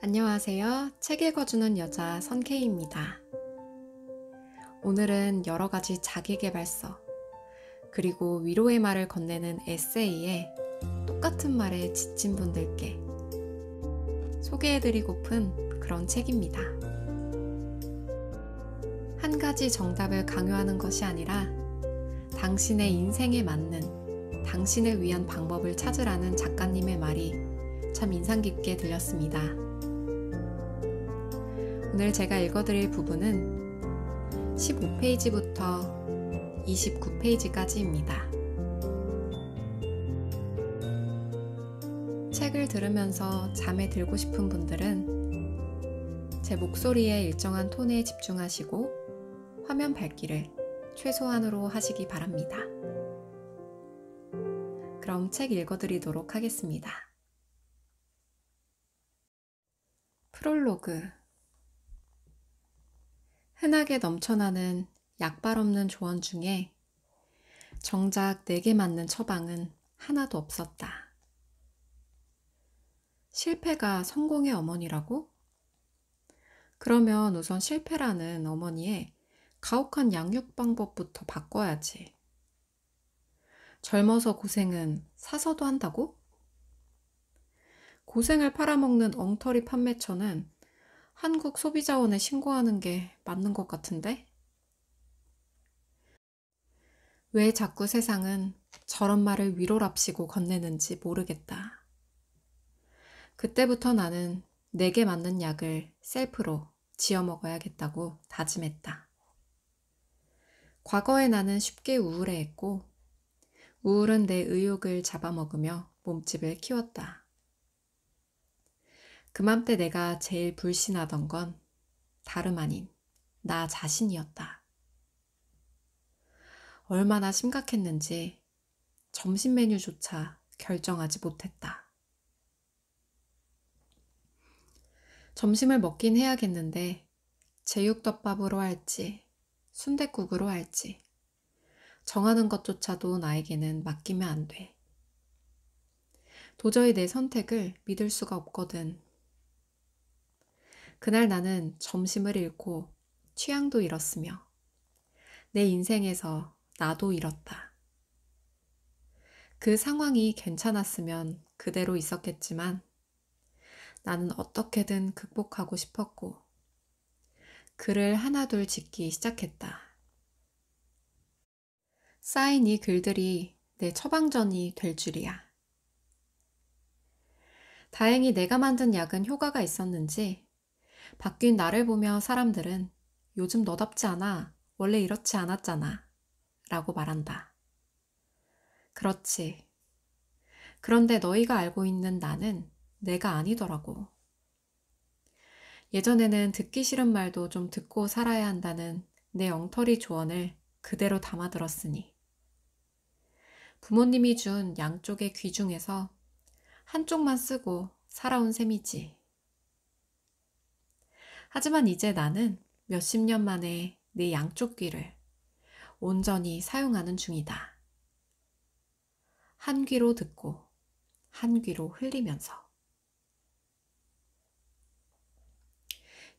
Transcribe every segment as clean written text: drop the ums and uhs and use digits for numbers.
안녕하세요. 책 읽어주는 여자 선케이입니다. 오늘은 여러 가지 자기계발서, 그리고 위로의 말을 건네는 에세이에 똑같은 말에 지친 분들께 소개해드리고픈 그런 책입니다. 한 가지 정답을 강요하는 것이 아니라 당신의 인생에 맞는 당신을 위한 방법을 찾으라는 작가님의 말이 참 인상 깊게 들렸습니다. 오늘 제가 읽어드릴 부분은 15페이지부터 29페이지까지입니다. 책을 들으면서 잠에 들고 싶은 분들은 제 목소리의 일정한 톤에 집중하시고 화면 밝기를 최소한으로 하시기 바랍니다. 그럼 책 읽어드리도록 하겠습니다. 프롤로그. 흔하게 넘쳐나는 약발 없는 조언 중에 정작 내게 맞는 처방은 하나도 없었다. 실패가 성공의 어머니라고? 그러면 우선 실패라는 어머니의 가혹한 양육 방법부터 바꿔야지. 젊어서 고생은 사서도 한다고? 고생을 팔아먹는 엉터리 판매처는 한국 소비자원에 신고하는 게 맞는 것 같은데? 왜 자꾸 세상은 저런 말을 위로랍시고 건네는지 모르겠다. 그때부터 나는 내게 맞는 약을 셀프로 지어 먹어야겠다고 다짐했다. 과거에 나는 쉽게 우울해했고 우울은 내 의욕을 잡아먹으며 몸집을 키웠다. 그맘때 내가 제일 불신하던 건 다름 아닌 나 자신이었다. 얼마나 심각했는지 점심 메뉴조차 결정하지 못했다. 점심을 먹긴 해야겠는데 제육덮밥으로 할지 순댓국으로 할지 정하는 것조차도 나에게는 맡기면 안 돼. 도저히 내 선택을 믿을 수가 없거든. 그날 나는 점심을 잃고 취향도 잃었으며 내 인생에서 나도 잃었다. 그 상황이 괜찮았으면 그대로 있었겠지만 나는 어떻게든 극복하고 싶었고 글을 하나둘 짓기 시작했다. 쌓인 이 글들이 내 처방전이 될 줄이야. 다행히 내가 만든 약은 효과가 있었는지 바뀐 나를 보며 사람들은 요즘 너답지 않아. 원래 이렇지 않았잖아. 라고 말한다. 그렇지. 그런데 너희가 알고 있는 나는 내가 아니더라고. 예전에는 듣기 싫은 말도 좀 듣고 살아야 한다는 내 엉터리 조언을 그대로 담아들었으니. 부모님이 준 양쪽의 귀 중에서 한쪽만 쓰고 살아온 셈이지. 하지만 이제 나는 몇십 년 만에 내 양쪽 귀를 온전히 사용하는 중이다. 한 귀로 듣고 한 귀로 흘리면서.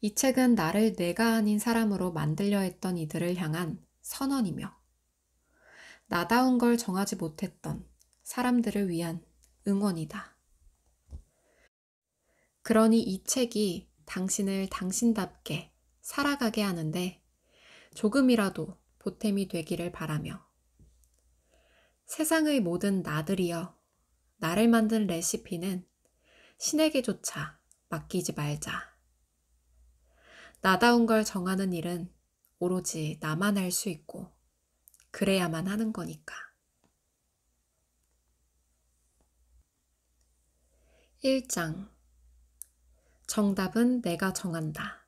이 책은 나를 내가 아닌 사람으로 만들려 했던 이들을 향한 선언이며 나다운 걸 정하지 못했던 사람들을 위한 응원이다. 그러니 이 책이 당신을 당신답게 살아가게 하는데 조금이라도 보탬이 되기를 바라며 세상의 모든 나들이여 나를 만든 레시피는 신에게조차 맡기지 말자. 나다운 걸 정하는 일은 오로지 나만 할 수 있고 그래야만 하는 거니까. 1장. 정답은 내가 정한다.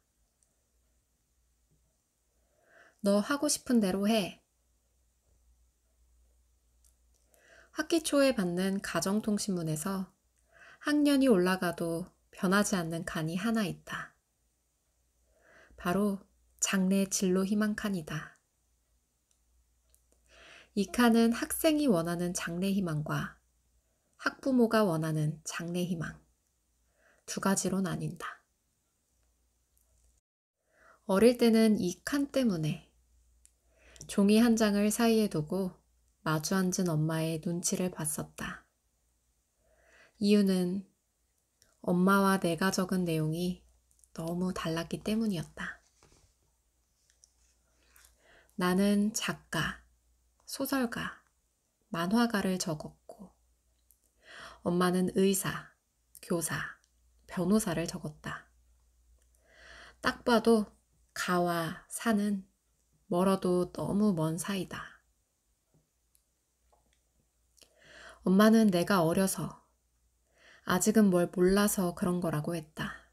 너 하고 싶은 대로 해. 학기 초에 받는 가정통신문에서 학년이 올라가도 변하지 않는 칸이 하나 있다. 바로 장래 진로 희망 칸이다. 이 칸은 학생이 원하는 장래 희망과 학부모가 원하는 장래 희망 두 가지로 나뉜다. 어릴 때는 이 칸 때문에 종이 한 장을 사이에 두고 마주 앉은 엄마의 눈치를 봤었다. 이유는 엄마와 내가 적은 내용이 너무 달랐기 때문이었다. 나는 작가, 소설가, 만화가를 적었고, 엄마는 의사, 교사, 변호사를 적었다. 딱 봐도 가와 사는 멀어도 너무 먼 사이다. 엄마는 내가 어려서, 아직은 뭘 몰라서 그런 거라고 했다.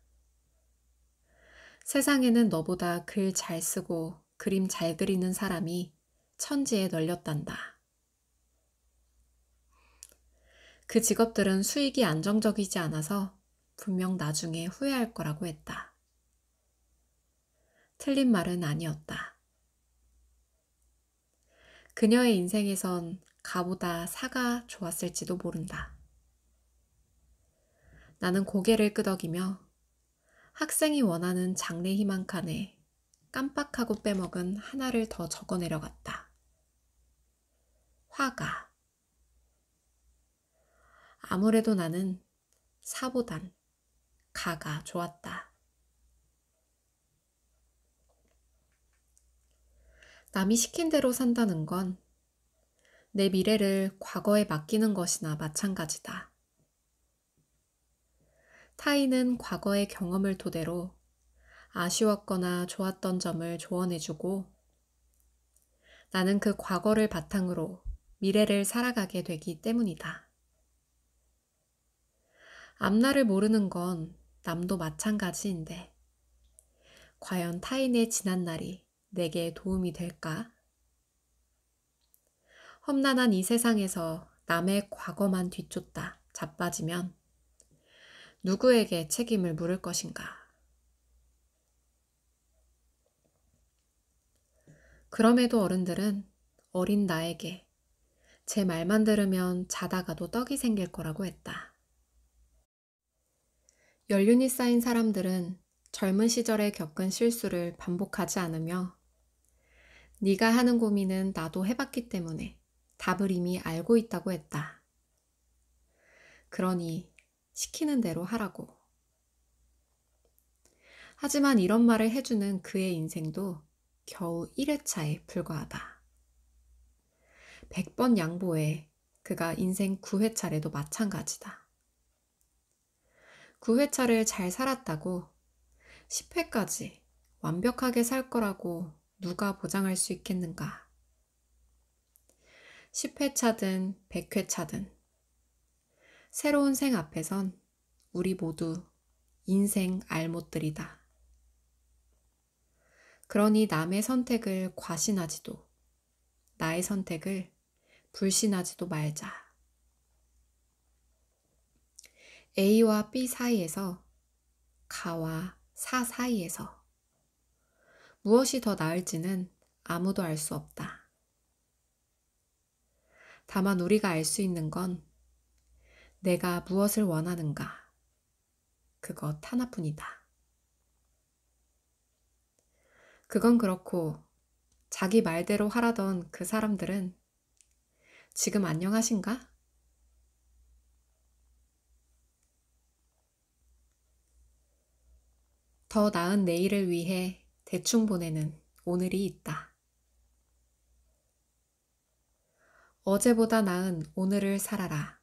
세상에는 너보다 글 잘 쓰고 그림 잘 그리는 사람이 천지에 널렸단다. 그 직업들은 수익이 안정적이지 않아서 분명 나중에 후회할 거라고 했다. 틀린 말은 아니었다. 그녀의 인생에선 가보다 사가 좋았을지도 모른다. 나는 고개를 끄덕이며 학생이 원하는 장래 희망 칸에 깜빡하고 빼먹은 하나를 더 적어 내려갔다. 화가. 아무래도 나는 사보단 가가 좋았다. 남이 시킨 대로 산다는 건 내 미래를 과거에 맡기는 것이나 마찬가지다. 타인은 과거의 경험을 토대로 아쉬웠거나 좋았던 점을 조언해주고 나는 그 과거를 바탕으로 미래를 살아가게 되기 때문이다. 앞날을 모르는 건 남도 마찬가지인데 과연 타인의 지난 날이 내게 도움이 될까? 험난한 이 세상에서 남의 과거만 뒤쫓다 자빠지면 누구에게 책임을 물을 것인가? 그럼에도 어른들은 어린 나에게 제 말만 들으면 자다가도 떡이 생길 거라고 했다. 연륜이 쌓인 사람들은 젊은 시절에 겪은 실수를 반복하지 않으며 네가 하는 고민은 나도 해봤기 때문에 답을 이미 알고 있다고 했다. 그러니 시키는 대로 하라고. 하지만 이런 말을 해주는 그의 인생도 겨우 1회차에 불과하다. 100번 양보해 그가 인생 9회차래도 마찬가지다. 9회차를 잘 살았다고 10회까지 완벽하게 살 거라고 누가 보장할 수 있겠는가? 10회차든 100회차든 새로운 생 앞에선 우리 모두 인생 알못들이다. 그러니 남의 선택을 과신하지도 나의 선택을 불신하지도 말자. A와 B 사이에서 가와 사 사이에서 무엇이 더 나을지는 아무도 알 수 없다. 다만 우리가 알 수 있는 건 내가 무엇을 원하는가 그것 하나뿐이다. 그건 그렇고 자기 말대로 하라던 그 사람들은 지금 안녕하신가? 더 나은 내일을 위해 대충 보내는 오늘이 있다. 어제보다 나은 오늘을 살아라.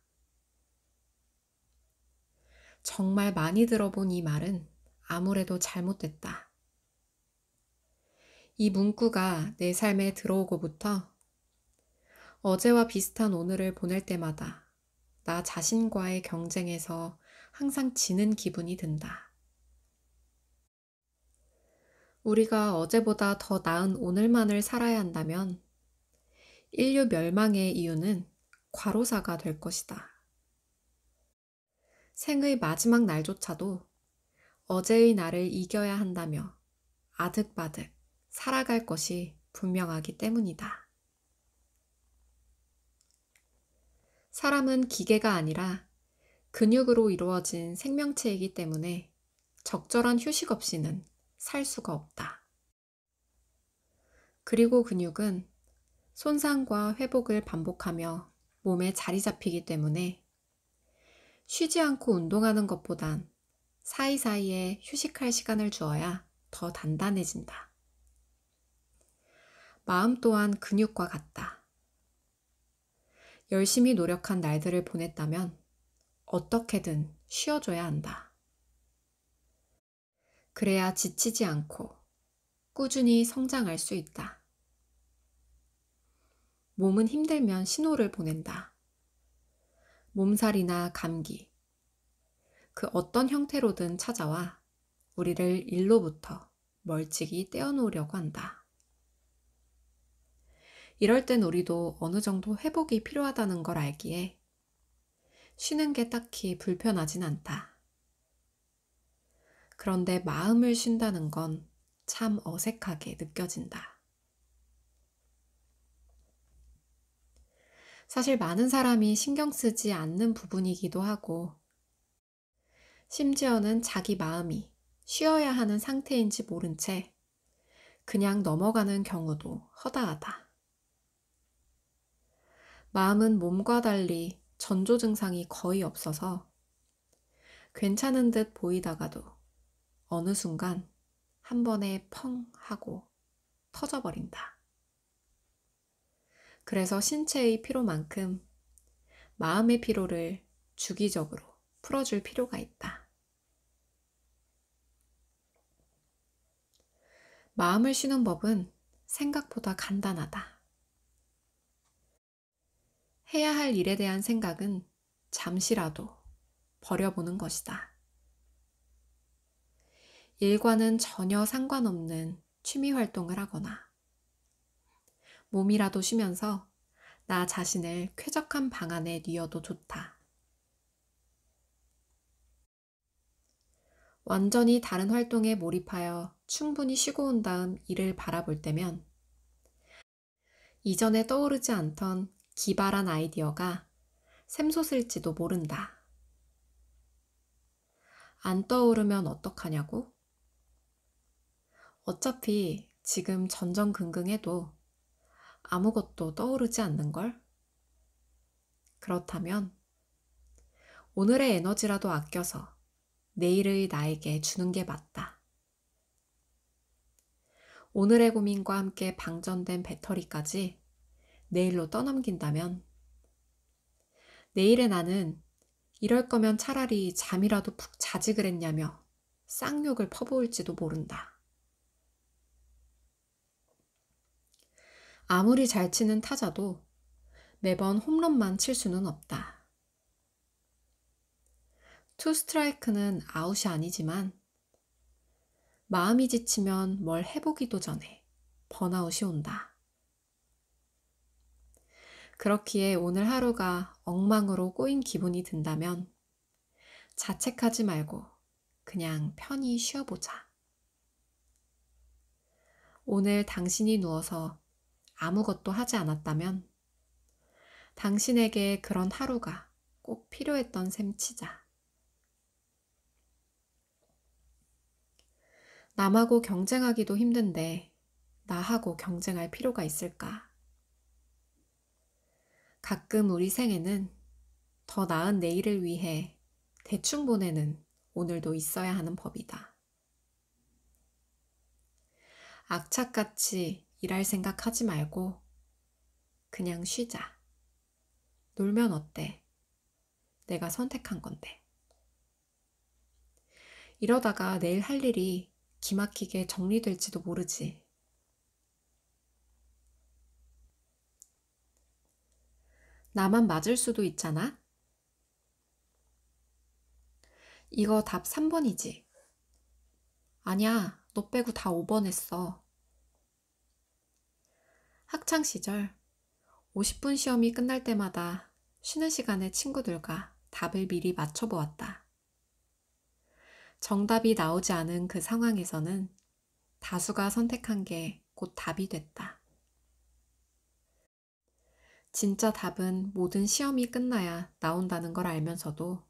정말 많이 들어본 이 말은 아무래도 잘못됐다. 이 문구가 내 삶에 들어오고부터 어제와 비슷한 오늘을 보낼 때마다 나 자신과의 경쟁에서 항상 지는 기분이 든다. 우리가 어제보다 더 나은 오늘만을 살아야 한다면 인류 멸망의 이유는 과로사가 될 것이다. 생의 마지막 날조차도 어제의 나를 이겨야 한다며 아득바득 살아갈 것이 분명하기 때문이다. 사람은 기계가 아니라 근육으로 이루어진 생명체이기 때문에 적절한 휴식 없이는 살 수가 없다. 그리고 근육은 손상과 회복을 반복하며 몸에 자리 잡히기 때문에 쉬지 않고 운동하는 것보단 사이사이에 휴식할 시간을 주어야 더 단단해진다. 마음 또한 근육과 같다. 열심히 노력한 날들을 보냈다면 어떻게든 쉬어줘야 한다. 그래야 지치지 않고 꾸준히 성장할 수 있다. 몸은 힘들면 신호를 보낸다. 몸살이나 감기, 그 어떤 형태로든 찾아와 우리를 일로부터 멀찍이 떼어놓으려고 한다. 이럴 땐 우리도 어느 정도 회복이 필요하다는 걸 알기에 쉬는 게 딱히 불편하진 않다. 그런데 마음을 쉰다는 건 참 어색하게 느껴진다. 사실 많은 사람이 신경 쓰지 않는 부분이기도 하고, 심지어는 자기 마음이 쉬어야 하는 상태인지 모른 채 그냥 넘어가는 경우도 허다하다. 마음은 몸과 달리 전조 증상이 거의 없어서 괜찮은 듯 보이다가도 어느 순간 한 번에 펑 하고 터져버린다. 그래서 신체의 피로만큼 마음의 피로를 주기적으로 풀어줄 필요가 있다. 마음을 쉬는 법은 생각보다 간단하다. 해야 할 일에 대한 생각은 잠시라도 버려보는 것이다. 일과는 전혀 상관없는 취미 활동을 하거나 몸이라도 쉬면서 나 자신을 쾌적한 방 안에 뉘어도 좋다. 완전히 다른 활동에 몰입하여 충분히 쉬고 온 다음 일을 바라볼 때면 이전에 떠오르지 않던 기발한 아이디어가 샘솟을지도 모른다. 안 떠오르면 어떡하냐고? 어차피 지금 전전긍긍해도 아무것도 떠오르지 않는걸? 그렇다면 오늘의 에너지라도 아껴서 내일의 나에게 주는 게 맞다. 오늘의 고민과 함께 방전된 배터리까지 내일로 떠넘긴다면 내일의 나는 이럴 거면 차라리 잠이라도 푹 자지 그랬냐며 쌍욕을 퍼부을지도 모른다. 아무리 잘 치는 타자도 매번 홈런만 칠 수는 없다. 투 스트라이크는 아웃이 아니지만 마음이 지치면 뭘 해보기도 전에 번아웃이 온다. 그렇기에 오늘 하루가 엉망으로 꼬인 기분이 든다면 자책하지 말고 그냥 편히 쉬어보자. 오늘 당신이 누워서 아무것도 하지 않았다면 당신에게 그런 하루가 꼭 필요했던 셈 치자. 남하고 경쟁하기도 힘든데 나하고 경쟁할 필요가 있을까? 가끔 우리 생에는 더 나은 내일을 위해 대충 보내는 오늘도 있어야 하는 법이다. 악착같이 일할 생각 하지 말고 그냥 쉬자. 놀면 어때? 내가 선택한 건데. 이러다가 내일 할 일이 기막히게 정리될지도 모르지. 나만 맞을 수도 있잖아? 이거 답 3번이지. 아니야, 너 빼고 다 5번 했어. 학창 시절 50분 시험이 끝날 때마다 쉬는 시간에 친구들과 답을 미리 맞춰보았다. 정답이 나오지 않은 그 상황에서는 다수가 선택한 게 곧 답이 됐다. 진짜 답은 모든 시험이 끝나야 나온다는 걸 알면서도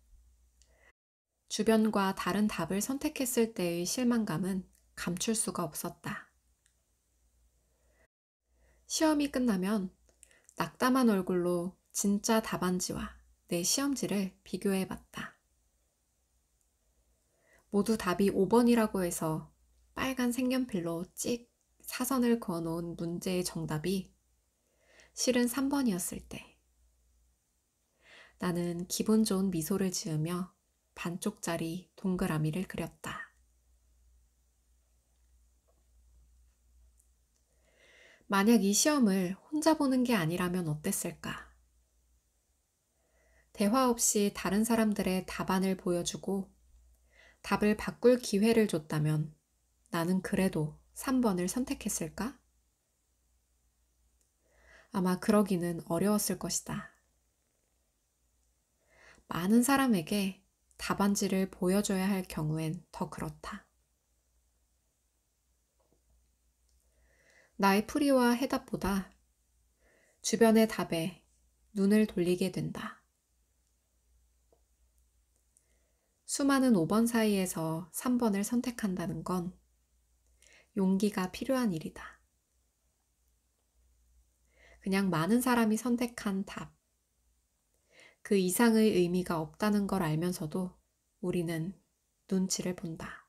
주변과 다른 답을 선택했을 때의 실망감은 감출 수가 없었다. 시험이 끝나면 낙담한 얼굴로 진짜 답안지와 내 시험지를 비교해 봤다. 모두 답이 5번이라고 해서 빨간 색연필로 찍 사선을 그어놓은 문제의 정답이 실은 3번이었을 때 나는 기분 좋은 미소를 지으며 반쪽짜리 동그라미를 그렸다. 만약 이 시험을 혼자 보는 게 아니라면 어땠을까? 대화 없이 다른 사람들의 답안을 보여주고 답을 바꿀 기회를 줬다면 나는 그래도 3번을 선택했을까? 아마 그러기는 어려웠을 것이다. 많은 사람에게 답안지를 보여줘야 할 경우엔 더 그렇다. 나의 풀이와 해답보다 주변의 답에 눈을 돌리게 된다. 수많은 5번 사이에서 3번을 선택한다는 건 용기가 필요한 일이다. 그냥 많은 사람이 선택한 답, 그 이상의 의미가 없다는 걸 알면서도 우리는 눈치를 본다.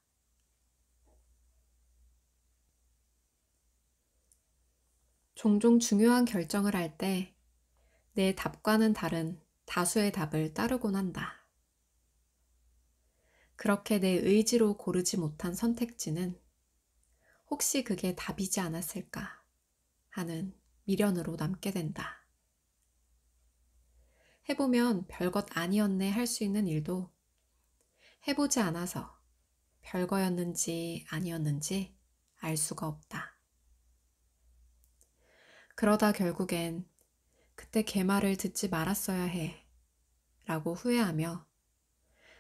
종종 중요한 결정을 할 때 내 답과는 다른 다수의 답을 따르곤 한다. 그렇게 내 의지로 고르지 못한 선택지는 혹시 그게 답이지 않았을까 하는 미련으로 남게 된다. 해보면 별것 아니었네 할 수 있는 일도 해보지 않아서 별거였는지 아니었는지 알 수가 없다. 그러다 결국엔 그때 걔 말을 듣지 말았어야 해 라고 후회하며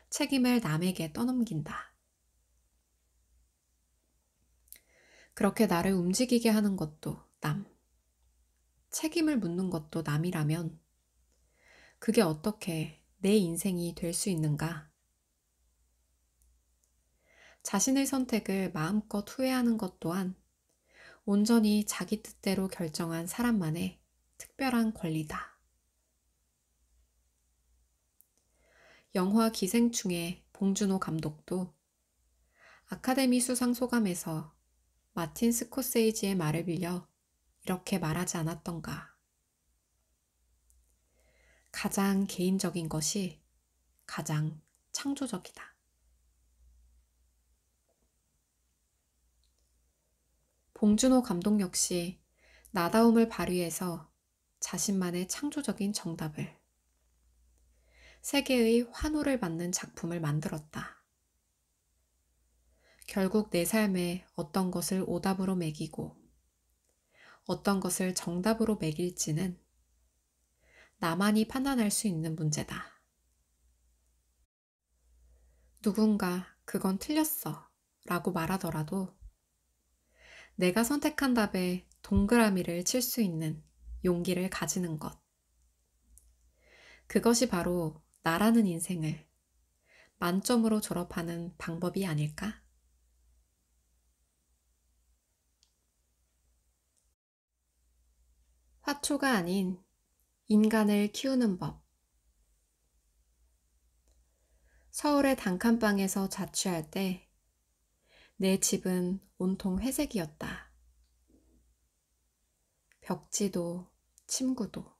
책임을 남에게 떠넘긴다. 그렇게 나를 움직이게 하는 것도 남, 책임을 묻는 것도 남이라면 그게 어떻게 내 인생이 될 수 있는가? 자신의 선택을 마음껏 후회하는 것 또한 온전히 자기 뜻대로 결정한 사람만의 특별한 권리다. 영화 기생충의 봉준호 감독도 아카데미 수상 소감에서 마틴 스코세이지의 말을 빌려 이렇게 말하지 않았던가. 가장 개인적인 것이 가장 창조적이다. 봉준호 감독 역시 나다움을 발휘해서 자신만의 창조적인 정답을, 세계의 환호를 받는 작품을 만들었다. 결국 내 삶에 어떤 것을 오답으로 매기고 어떤 것을 정답으로 매길지는 나만이 판단할 수 있는 문제다. 누군가 그건 틀렸어 라고 말하더라도 내가 선택한 답에 동그라미를 칠 수 있는 용기를 가지는 것. 그것이 바로 나라는 인생을 만점으로 졸업하는 방법이 아닐까? 화초가 아닌 인간을 키우는 법. 서울의 단칸방에서 자취할 때 내 집은 온통 회색이었다. 벽지도 침구도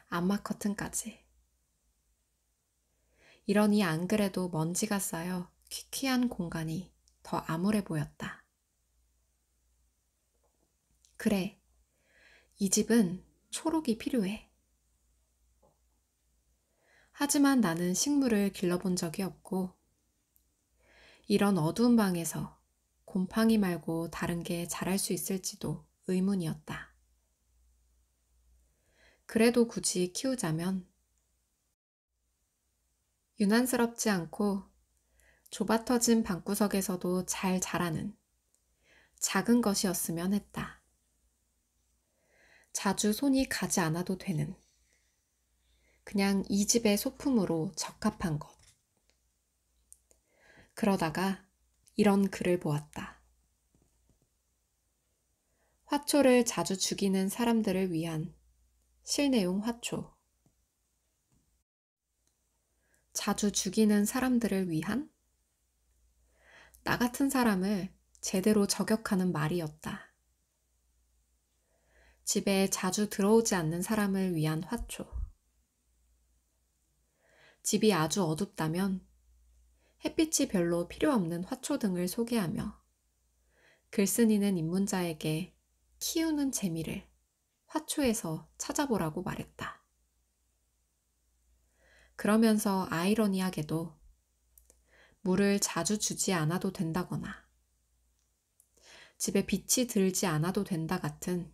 암막 커튼까지. 이러니 안 그래도 먼지가 쌓여 퀴퀴한 공간이 더 암울해 보였다. 그래, 이 집은 초록이 필요해. 하지만 나는 식물을 길러본 적이 없고 이런 어두운 방에서 곰팡이 말고 다른 게 자랄 수 있을지도 의문이었다. 그래도 굳이 키우자면 유난스럽지 않고 좁아터진 방구석에서도 잘 자라는 작은 것이었으면 했다. 자주 손이 가지 않아도 되는 그냥 이 집의 소품으로 적합한 것. 그러다가 이런 글을 보았다. 화초를 자주 죽이는 사람들을 위한 실내용 화초. 자주 죽이는 사람들을 위한? 나 같은 사람을 제대로 저격하는 말이었다. 집에 자주 들어오지 않는 사람을 위한 화초. 집이 아주 어둡다면 햇빛이 별로 필요 없는 화초 등을 소개하며 글쓴이는 입문자에게 키우는 재미를 화초에서 찾아보라고 말했다. 그러면서 아이러니하게도 물을 자주 주지 않아도 된다거나 집에 빛이 들지 않아도 된다 같은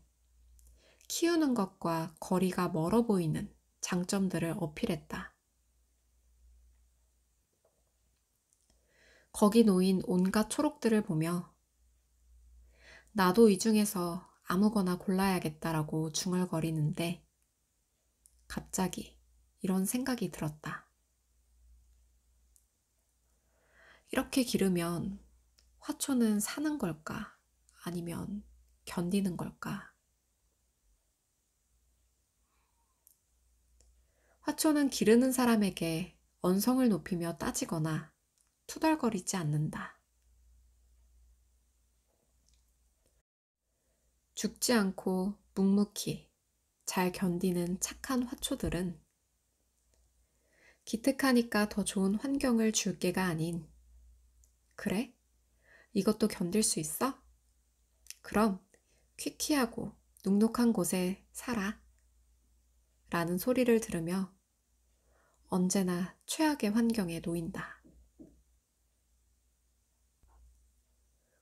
키우는 것과 거리가 멀어 보이는 장점들을 어필했다. 거기 놓인 온갖 초록들을 보며 나도 이 중에서 아무거나 골라야겠다라고 중얼거리는데 갑자기 이런 생각이 들었다. 이렇게 기르면 화초는 사는 걸까? 아니면 견디는 걸까? 화초는 기르는 사람에게 언성을 높이며 따지거나 투덜거리지 않는다. 죽지 않고 묵묵히 잘 견디는 착한 화초들은 기특하니까 더 좋은 환경을 줄게가 아닌 그래? 이것도 견딜 수 있어? 그럼 퀴퀴하고 눅눅한 곳에 살아. 라는 소리를 들으며 언제나 최악의 환경에 놓인다.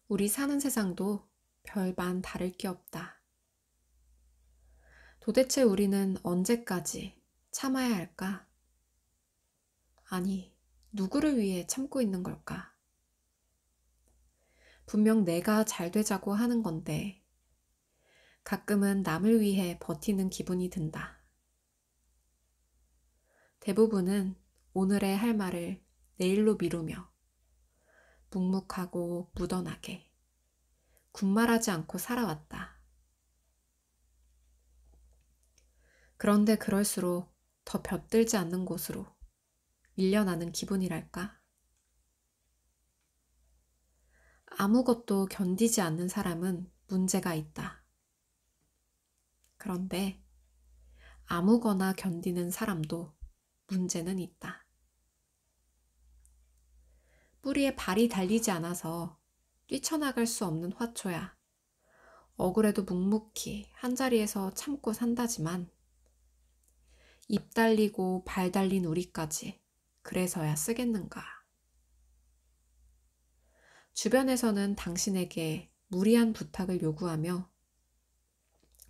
우리 사는 세상도 별반 다를 게 없다. 도대체 우리는 언제까지 참아야 할까? 아니, 누구를 위해 참고 있는 걸까? 분명 내가 잘 되자고 하는 건데 가끔은 남을 위해 버티는 기분이 든다. 대부분은 오늘의 할 말을 내일로 미루며 묵묵하고 무던하게 군말하지 않고 살아왔다. 그런데 그럴수록 더 볕들지 않는 곳으로 밀려나는 기분이랄까? 아무것도 견디지 않는 사람은 문제가 있다. 그런데 아무거나 견디는 사람도 문제는 있다. 뿌리에 발이 달리지 않아서 뛰쳐나갈 수 없는 화초야. 억울해도 묵묵히 한자리에서 참고 산다지만 입 달리고 발 달린 우리까지 그래서야 쓰겠는가. 주변에서는 당신에게 무리한 부탁을 요구하며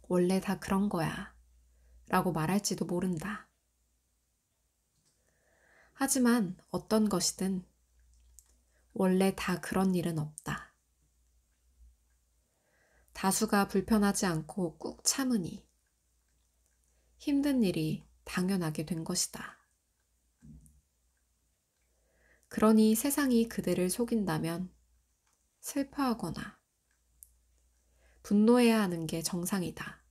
원래 다 그런 거야 라고 말할지도 모른다. 하지만 어떤 것이든 원래 다 그런 일은 없다. 다수가 불편하지 않고 꾹 참으니 힘든 일이 당연하게 된 것이다. 그러니 세상이 그대를 속인다면 슬퍼하거나 분노해야 하는 게 정상이다.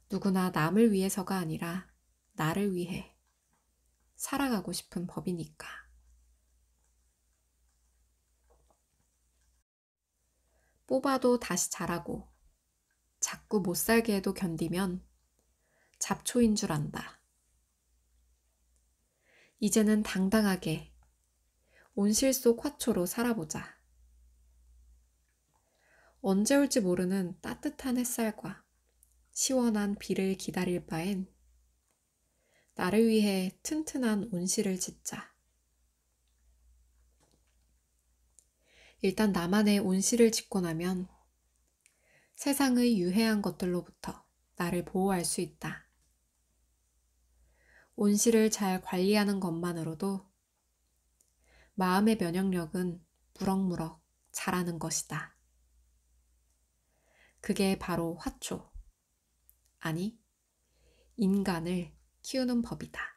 누구나 남을 위해서가 아니라 나를 위해 살아가고 싶은 법이니까. 뽑아도 다시 자라고 자꾸 못 살게 해도 견디면 잡초인 줄 안다. 이제는 당당하게 온실 속 화초로 살아보자. 언제 올지 모르는 따뜻한 햇살과 시원한 비를 기다릴 바엔 나를 위해 튼튼한 온실을 짓자. 일단 나만의 온실을 짓고 나면 세상의 유해한 것들로부터 나를 보호할 수 있다. 온실을 잘 관리하는 것만으로도 마음의 면역력은 무럭무럭 자라는 것이다. 그게 바로 화초, 아니, 인간을 키우는 법이다.